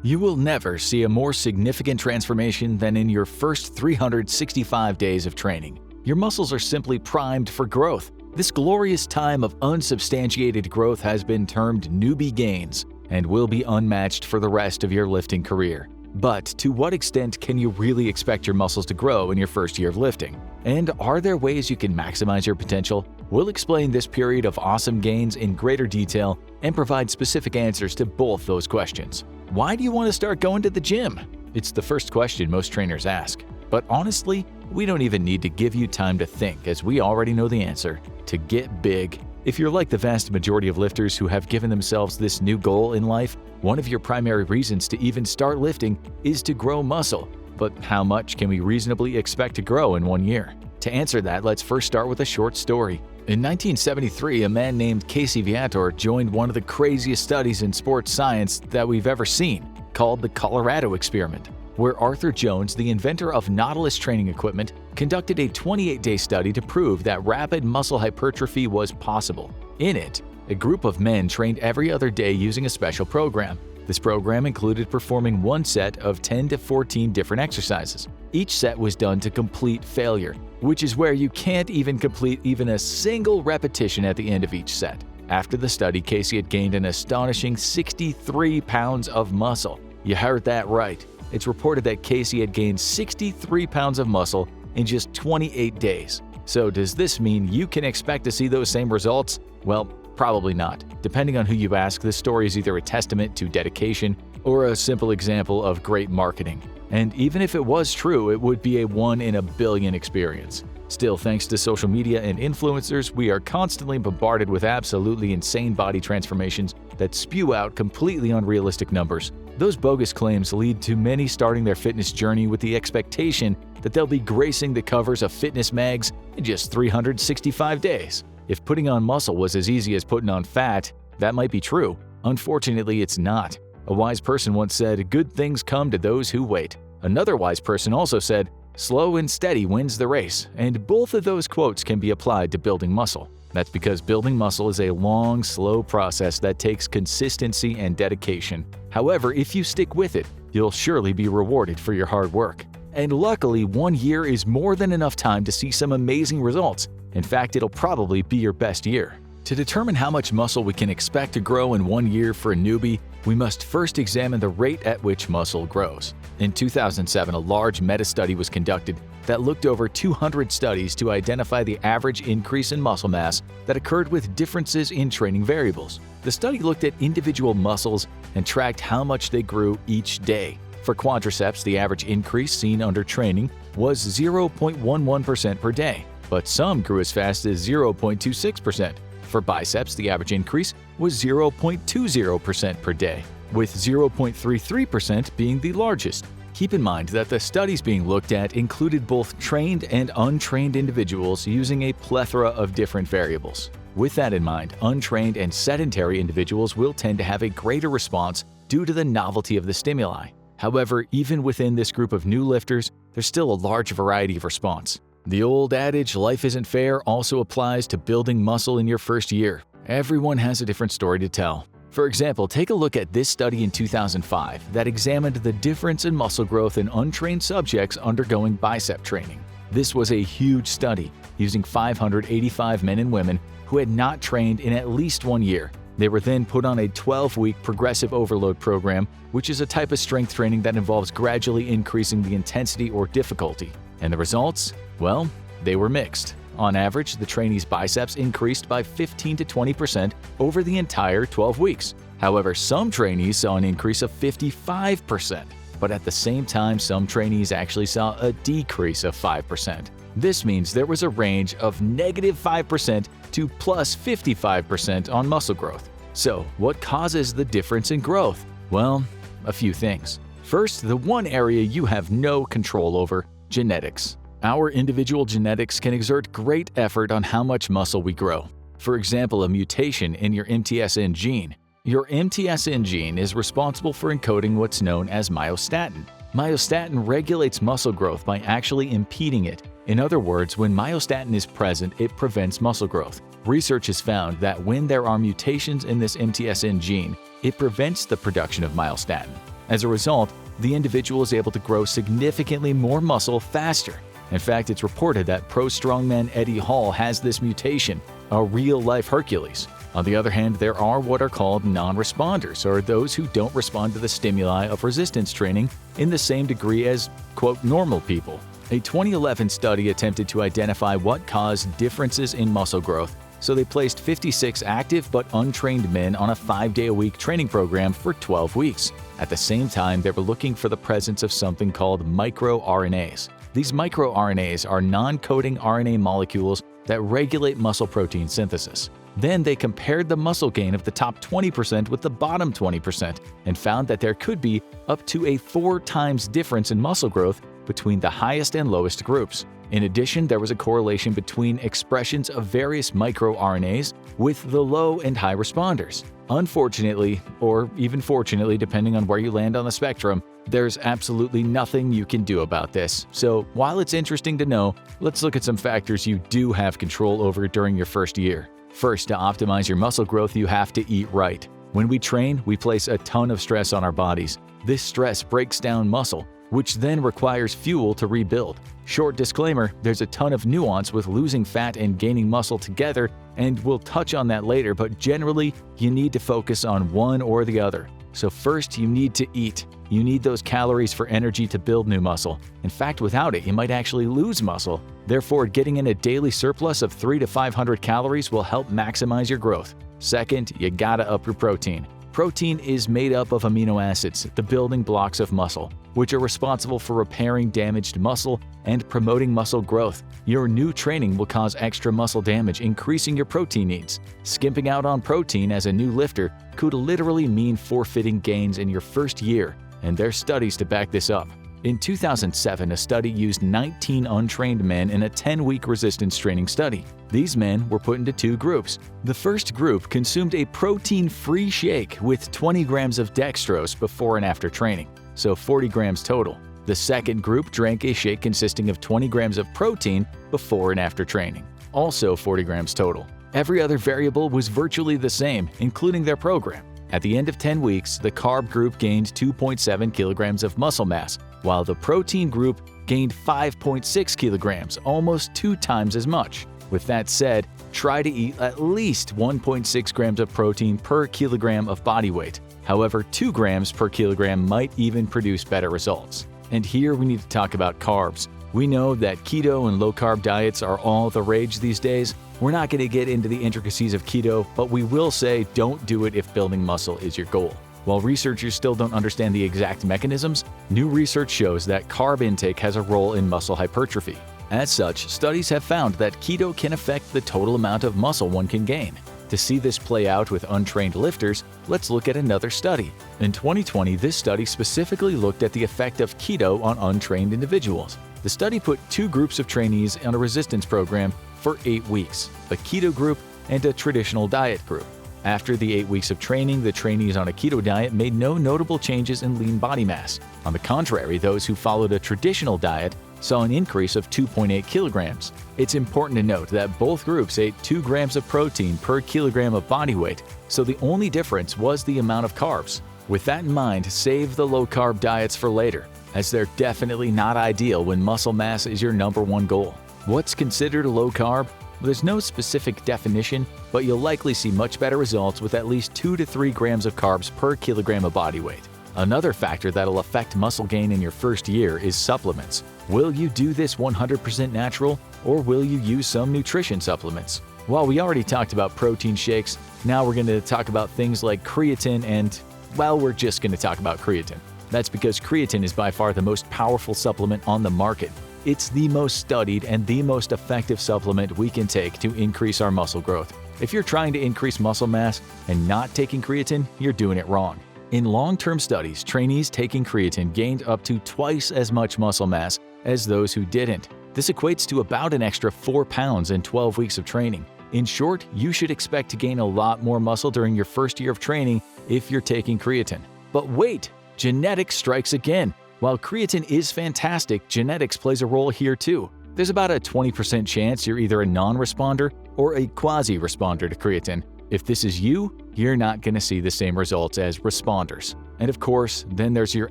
You will never see a more significant transformation than in your first 365 days of training. Your muscles are simply primed for growth. This glorious time of unsubstantiated growth has been termed newbie gains and will be unmatched for the rest of your lifting career. But to what extent can you really expect your muscles to grow in your first year of lifting? And are there ways you can maximize your potential? We'll explain this period of awesome gains in greater detail and provide specific answers to both those questions. Why do you want to start going to the gym? It's the first question most trainers ask. But honestly, we don't even need to give you time to think, as we already know the answer: to get big. If you're like the vast majority of lifters who have given themselves this new goal in life, one of your primary reasons to even start lifting is to grow muscle. But how much can we reasonably expect to grow in 1 year? To answer that, let's first start with a short story. In 1973, a man named Casey Viator joined one of the craziest studies in sports science that we've ever seen, called the Colorado Experiment, where Arthur Jones, the inventor of Nautilus training equipment, conducted a 28-day study to prove that rapid muscle hypertrophy was possible. In it, a group of men trained every other day using a special program. This program included performing one set of 10 to 14 different exercises. Each set was done to complete failure, which is where you can't even complete even a single repetition at the end of each set. After the study, Casey had gained an astonishing 63 pounds of muscle. You heard that right. It's reported that Casey had gained 63 pounds of muscle in just 28 days. So does this mean you can expect to see those same results? Well, probably not. Depending on who you ask, this story is either a testament to dedication or a simple example of great marketing. And even if it was true, it would be a 1 in a billion experience. Still, thanks to social media and influencers, we are constantly bombarded with absolutely insane body transformations that spew out completely unrealistic numbers. Those bogus claims lead to many starting their fitness journey with the expectation that they'll be gracing the covers of fitness mags in just 365 days. If putting on muscle was as easy as putting on fat, that might be true. Unfortunately, it's not. A wise person once said, "Good things come to those who wait." Another wise person also said, "Slow and steady wins the race," and both of those quotes can be applied to building muscle. That's because building muscle is a long, slow process that takes consistency and dedication. However, if you stick with it, you'll surely be rewarded for your hard work. And luckily, 1 year is more than enough time to see some amazing results. In fact, it'll probably be your best year. To determine how much muscle we can expect to grow in 1 year for a newbie, we must first examine the rate at which muscle grows. In 2007, a large meta-study was conducted that looked over 200 studies to identify the average increase in muscle mass that occurred with differences in training variables. The study looked at individual muscles and tracked how much they grew each day. For quadriceps, the average increase seen under training was 0.11% per day, but some grew as fast as 0.26%. For biceps, the average increase was 0.20% per day, with 0.33% being the largest. Keep in mind that the studies being looked at included both trained and untrained individuals using a plethora of different variables. With that in mind, untrained and sedentary individuals will tend to have a greater response due to the novelty of the stimuli. However, even within this group of new lifters, there's still a large variety of response. The old adage, "life isn't fair," also applies to building muscle in your first year. Everyone has a different story to tell. For example, take a look at this study in 2005 that examined the difference in muscle growth in untrained subjects undergoing bicep training. This was a huge study, using 585 men and women who had not trained in at least 1 year. They were then put on a 12-week progressive overload program, which is a type of strength training that involves gradually increasing the intensity or difficulty. And the results? Well, they were mixed. On average, the trainees' biceps increased by 15 to 20% over the entire 12 weeks. However, some trainees saw an increase of 55%, but at the same time, some trainees actually saw a decrease of 5%. This means there was a range of -5% to +55% on muscle growth. So, what causes the difference in growth? Well, a few things. First, the one area you have no control over: genetics. Our individual genetics can exert great effort on how much muscle we grow. For example, a mutation in your MTSN gene. Your MTSN gene is responsible for encoding what's known as myostatin. Myostatin regulates muscle growth by actually impeding it. In other words, when myostatin is present, it prevents muscle growth. Research has found that when there are mutations in this MTSN gene, it prevents the production of myostatin. As a result, the individual is able to grow significantly more muscle faster. In fact, it's reported that pro strongman Eddie Hall has this mutation, a real-life Hercules. On the other hand, there are what are called non-responders, or those who don't respond to the stimuli of resistance training in the same degree as, quote, normal people. A 2011 study attempted to identify what caused differences in muscle growth, so they placed 56 active but untrained men on a 5-day-a-week training program for 12 weeks. At the same time, they were looking for the presence of something called microRNAs. These microRNAs are non-coding RNA molecules that regulate muscle protein synthesis. Then they compared the muscle gain of the top 20% with the bottom 20% and found that there could be up to a 4 times difference in muscle growth between the highest and lowest groups. In addition, there was a correlation between expressions of various microRNAs with the low and high responders. Unfortunately, or even fortunately depending on where you land on the spectrum, there's absolutely nothing you can do about this. So while it's interesting to know, let's look at some factors you do have control over during your first year. First, to optimize your muscle growth, you have to eat right. When we train, we place a ton of stress on our bodies. This stress breaks down muscle, which then requires fuel to rebuild. Short disclaimer, there's a ton of nuance with losing fat and gaining muscle together, and we'll touch on that later, but generally, you need to focus on one or the other. So first, you need to eat. You need those calories for energy to build new muscle. In fact, without it, you might actually lose muscle. Therefore, getting in a daily surplus of 300 to 500 calories will help maximize your growth. Second, you gotta up your protein. Protein is made up of amino acids, the building blocks of muscle, which are responsible for repairing damaged muscle and promoting muscle growth. Your new training will cause extra muscle damage, increasing your protein needs. Skimping out on protein as a new lifter could literally mean forfeiting gains in your first year, and there's studies to back this up. In 2007, a study used 19 untrained men in a 10-week resistance training study. These men were put into 2 groups. The first group consumed a protein-free shake with 20 grams of dextrose before and after training, so 40 grams total. The second group drank a shake consisting of 20 grams of protein before and after training, also 40 grams total. Every other variable was virtually the same, including their program. At the end of 10 weeks, the carb group gained 2.7 kilograms of muscle mass, while the protein group gained 5.6 kilograms, almost 2 times as much. With that said, try to eat at least 1.6 grams of protein per kilogram of body weight. However, 2 grams per kilogram might even produce better results. And here we need to talk about carbs. We know that keto and low-carb diets are all the rage these days. We're not going to get into the intricacies of keto, but we will say don't do it if building muscle is your goal. While researchers still don't understand the exact mechanisms, new research shows that carb intake has a role in muscle hypertrophy. As such, studies have found that keto can affect the total amount of muscle one can gain. To see this play out with untrained lifters, let's look at another study. In 2020, this study specifically looked at the effect of keto on untrained individuals. The study put 2 groups of trainees on a resistance program for 8 weeks, a keto group and a traditional diet group. After the 8 weeks of training, the trainees on a keto diet made no notable changes in lean body mass. On the contrary, those who followed a traditional diet saw an increase of 2.8 kilograms. It's important to note that both groups ate 2 grams of protein per kilogram of body weight, so the only difference was the amount of carbs. With that in mind, save the low-carb diets for later, as they're definitely not ideal when muscle mass is your #1 goal. What's considered low-carb? There's no specific definition, but you'll likely see much better results with at least 2 to 3 grams of carbs per kilogram of body weight. Another factor that'll affect muscle gain in your first year is supplements. Will you do this 100% natural, or will you use some nutrition supplements? While we already talked about protein shakes, now we're going to talk about things like creatine and, well, we're just going to talk about creatine. That's because creatine is by far the most powerful supplement on the market. It's the most studied and the most effective supplement we can take to increase our muscle growth. If you're trying to increase muscle mass and not taking creatine, you're doing it wrong. In long-term studies, trainees taking creatine gained up to twice as much muscle mass as those who didn't. This equates to about an extra 4 pounds in 12 weeks of training. In short, you should expect to gain a lot more muscle during your first year of training if you're taking creatine. But wait, genetics strikes again. While creatine is fantastic, genetics plays a role here too. There's about a 20% chance you're either a non-responder or a quasi-responder to creatine. If this is you, you're not going to see the same results as responders. And of course, then there's your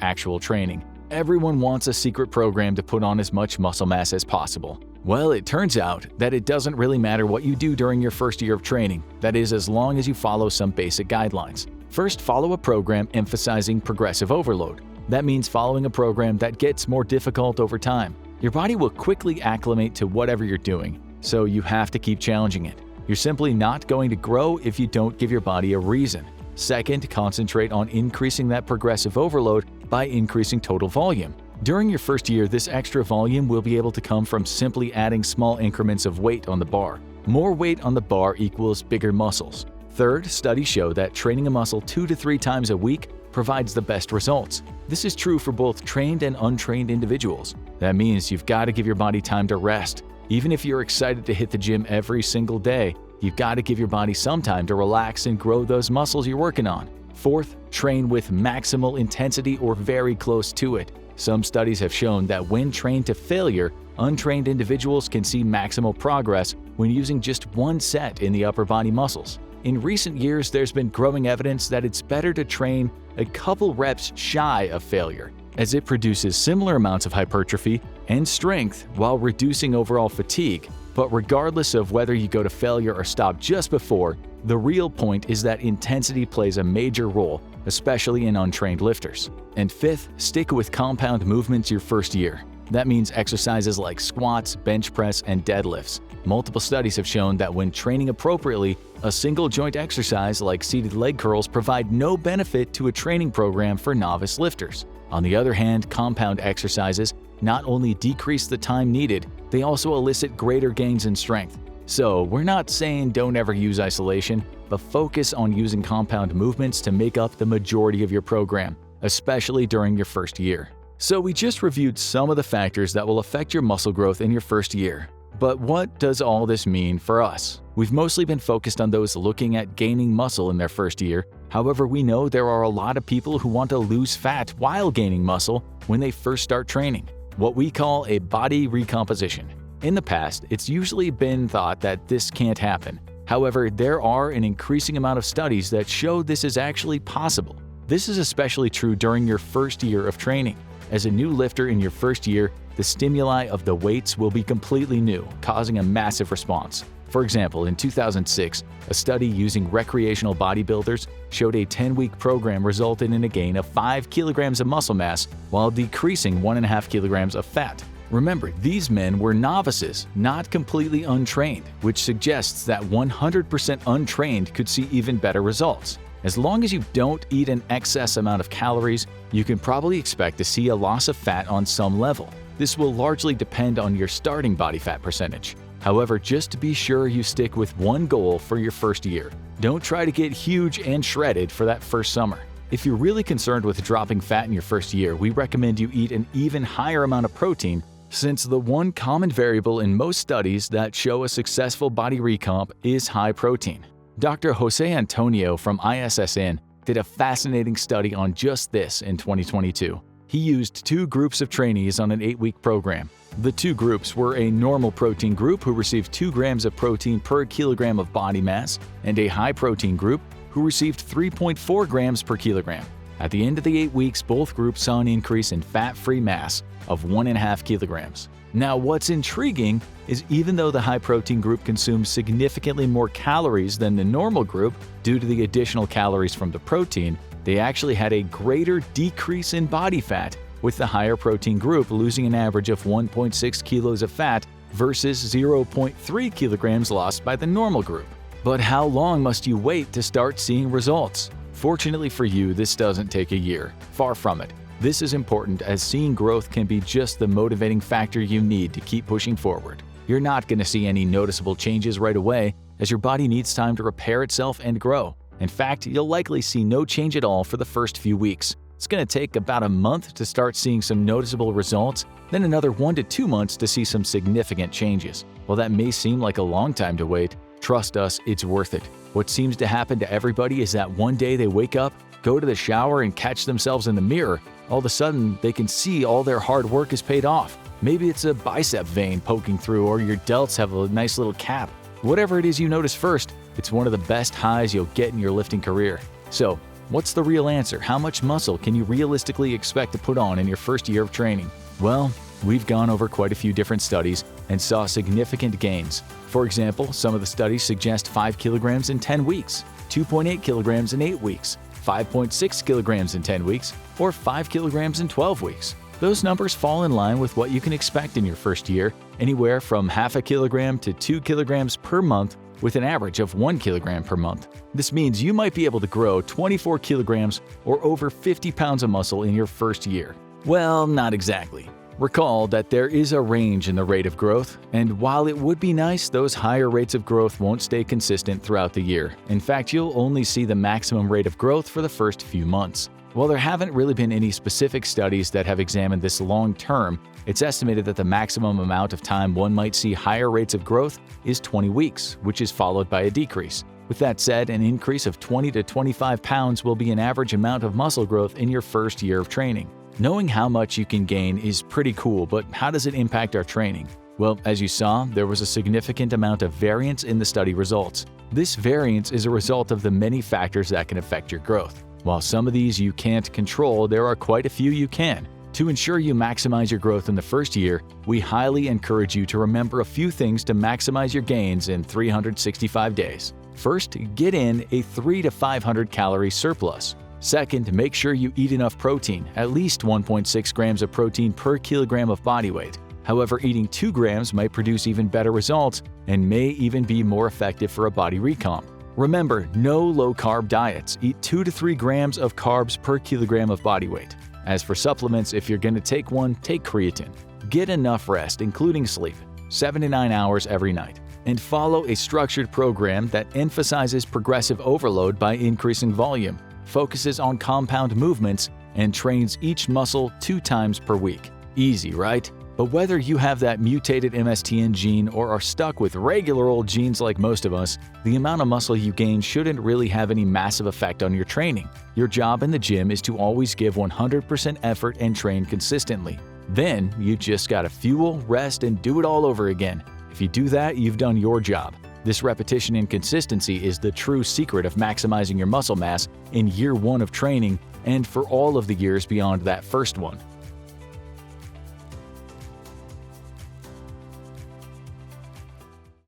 actual training. Everyone wants a secret program to put on as much muscle mass as possible. Well, it turns out that it doesn't really matter what you do during your first year of training, that is, as long as you follow some basic guidelines. First, follow a program emphasizing progressive overload. That means following a program that gets more difficult over time. Your body will quickly acclimate to whatever you're doing, so you have to keep challenging it. You're simply not going to grow if you don't give your body a reason. Second, concentrate on increasing that progressive overload by increasing total volume. During your first year, this extra volume will be able to come from simply adding small increments of weight on the bar. More weight on the bar equals bigger muscles. Third, studies show that training a muscle 2 to 3 times a week provides the best results. This is true for both trained and untrained individuals. That means you've got to give your body time to rest. Even if you're excited to hit the gym every single day, you've got to give your body some time to relax and grow those muscles you're working on. Fourth, train with maximal intensity or very close to it. Some studies have shown that when trained to failure, untrained individuals can see maximal progress when using just one set in the upper body muscles. In recent years, there's been growing evidence that it's better to train a couple reps shy of failure, as it produces similar amounts of hypertrophy and strength while reducing overall fatigue. But regardless of whether you go to failure or stop just before, the real point is that intensity plays a major role, especially in untrained lifters. And fifth, stick with compound movements your first year. That means exercises like squats, bench press, and deadlifts. Multiple studies have shown that when training appropriately, a single joint exercise like seated leg curls provide no benefit to a training program for novice lifters. On the other hand, compound exercises not only decrease the time needed, they also elicit greater gains in strength. So, we're not saying don't ever use isolation, but focus on using compound movements to make up the majority of your program, especially during your first year. So we just reviewed some of the factors that will affect your muscle growth in your first year. But what does all this mean for us? We've mostly been focused on those looking at gaining muscle in their first year. However, we know there are a lot of people who want to lose fat while gaining muscle when they first start training, what we call a body recomposition. In the past, it's usually been thought that this can't happen. However, there are an increasing amount of studies that show this is actually possible. This is especially true during your first year of training. As a new lifter in your first year, the stimuli of the weights will be completely new, causing a massive response. For example, in 2006, a study using recreational bodybuilders showed a 10-week program resulted in a gain of 5 kilograms of muscle mass while decreasing 1.5 kilograms of fat. Remember, these men were novices, not completely untrained, which suggests that 100% untrained could see even better results. As long as you don't eat an excess amount of calories, you can probably expect to see a loss of fat on some level. This will largely depend on your starting body fat percentage. However, just to be sure you stick with one goal for your first year. Don't try to get huge and shredded for that first summer. If you're really concerned with dropping fat in your first year, we recommend you eat an even higher amount of protein, since the one common variable in most studies that show a successful body recomp is high protein. Dr. Jose Antonio from ISSN did a fascinating study on just this in 2022. He used 2 groups of trainees on an 8-week program. The 2 groups were a normal protein group who received 2 grams of protein per kilogram of body mass, and a high protein group who received 3.4 grams per kilogram. At the end of the 8 weeks, both groups saw an increase in fat-free mass of 1.5 kilograms. Now, what's intriguing is even though the high-protein group consumed significantly more calories than the normal group due to the additional calories from the protein, they actually had a greater decrease in body fat, with the higher protein group losing an average of 1.6 kilos of fat versus 0.3 kilograms lost by the normal group. But how long must you wait to start seeing results? Fortunately for you, this doesn't take a year. Far from it. This is important, as seeing growth can be just the motivating factor you need to keep pushing forward. You're not going to see any noticeable changes right away, as your body needs time to repair itself and grow. In fact, you'll likely see no change at all for the first few weeks. It's going to take about a month to start seeing some noticeable results, then another 1 to 2 months to see some significant changes. While that may seem like a long time to wait, trust us, it's worth it. What seems to happen to everybody is that one day they wake up, go to the shower, and catch themselves in the mirror. All of a sudden, they can see all their hard work has paid off. Maybe it's a bicep vein poking through, or your delts have a nice little cap. Whatever it is you notice first, it's one of the best highs you'll get in your lifting career. So, What's the real answer? How much muscle can you realistically expect to put on in your first year of training? Well, we've gone over quite a few different studies and saw significant gains. For example, some of the studies suggest 5 kilograms in 10 weeks, 2.8 kilograms in 8 weeks, 5.6 kilograms in 10 weeks, or 5 kilograms in 12 weeks. Those numbers fall in line with what you can expect in your first year, anywhere from half a kilogram to 2 kilograms per month, with an average of 1 kilogram per month. This means you might be able to grow 24 kilograms or over 50 pounds of muscle in your first year. Well, not exactly. Recall that there is a range in the rate of growth, and while it would be nice, those higher rates of growth won't stay consistent throughout the year. In fact, you'll only see the maximum rate of growth for the first few months. While there haven't really been any specific studies that have examined this long term, it's estimated that the maximum amount of time one might see higher rates of growth is 20 weeks, which is followed by a decrease. With that said, an increase of 20 to 25 pounds will be an average amount of muscle growth in your first year of training. Knowing how much you can gain is pretty cool, but how does it impact our training? Well, as you saw, there was a significant amount of variance in the study results. This variance is a result of the many factors that can affect your growth. While some of these you can't control, there are quite a few you can. To ensure you maximize your growth in the first year, we highly encourage you to remember a few things to maximize your gains in 365 days. First, get in a 300 to 500 calorie surplus. Second, make sure you eat enough protein, at least 1.6 grams of protein per kilogram of body weight. However, eating 2 grams might produce even better results and may even be more effective for a body recomp. Remember, no low-carb diets. Eat 2 to 3 grams of carbs per kilogram of body weight. As for supplements, if you're going to take one, take creatine. Get enough rest, including sleep, 7 to 9 hours every night. And follow a structured program that emphasizes progressive overload by increasing volume, focuses on compound movements, and trains each muscle 2 times per week. Easy, right? But whether you have that mutated MSTN gene or are stuck with regular old genes like most of us, the amount of muscle you gain shouldn't really have any massive effect on your training. Your job in the gym is to always give 100% effort and train consistently. Then, you just gotta fuel, rest, and do it all over again. If you do that, you've done your job. This repetition and consistency is the true secret of maximizing your muscle mass in year 1 of training and for all of the years beyond that first one.